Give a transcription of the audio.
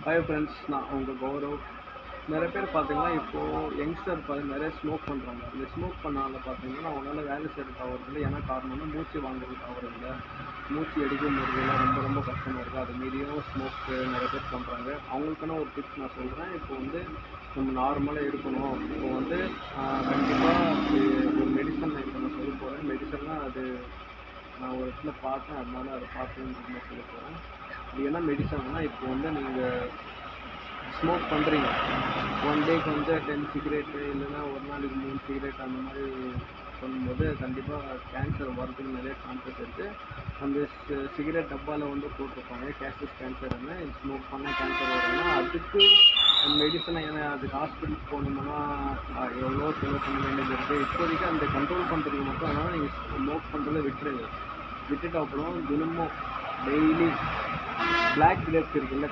Hi friends, நான் உங்கள் கௌரவ். நிறைய பேர் பார்த்தீங்கன்னா இப்போது யங்ஸ்டர் நிறைய ஸ்மோக் பண்ணுறாங்க. இந்த ஸ்மோக் பண்ணால பார்த்தீங்கன்னா அவங்களால வேலை செய்கிறது ஆகிறதில்ல. ஏன்னா காரணம்னா மூச்சு வாங்குறதுக்கு ஆகிறதில்ல, மூச்சு எடுக்க முடியல, ரொம்ப ரொம்ப கஷ்டமாக இருக்குது. அது மீறியும் ஸ்மோக்கு நிறைய பேர் பண்ணுறாங்க. அவங்களுக்கான ஒரு டிப்ஸ் நான் சொல்கிறேன். இப்போ நம்ம நார்மலாக இருக்கணும். இப்போ கண்டிப்பாக ஒரு மெடிசன் இப்போ நான் சொல்ல போகிறேன். மெடிசன்னால் அது நான் ஒரு இடத்துல பார்த்தேன், அதனால அதை பார்த்துன்னு சொல்ல போகிறேன். அது என்ன மெடிசன்னா, இப்போ நீங்கள் ஸ்மோக் பண்ணுறீங்க. ஒன் டேக்கு 10 சிகரெட்டு இல்லைன்னா ஒரு நாளைக்கு 3 சிகரெட் அந்த மாதிரி பண்ணும்போது கண்டிப்பாக கேன்சர் வரதுக்கு நிறைய சான்சஸ் இருக்குது. அந்த சிகரெட் டப்பாவில் போட்டிருப்பாங்க கேஷஸ் கேன்சர்னு. ஸ்மோக் பண்ணால் கேன்சர் வரும்னா அதுக்கு மெடிசனை அதுக்கு ஹாஸ்பிட்டலுக்கு போகணும்னா எவ்வளோ செலவு பண்ண வேண்டியது இருக்குது. இப்போதைக்கு அந்த கண்ட்ரோல் பண்ணுறதுக்கு மட்டும். அதனால் நீங்கள் ஸ்மோக் பண்ணுறதை விட்டுட்டு அப்புறம் தினமும் டெய்லி பிளாக் கிரேப்ஸ் இருக்குல்ல,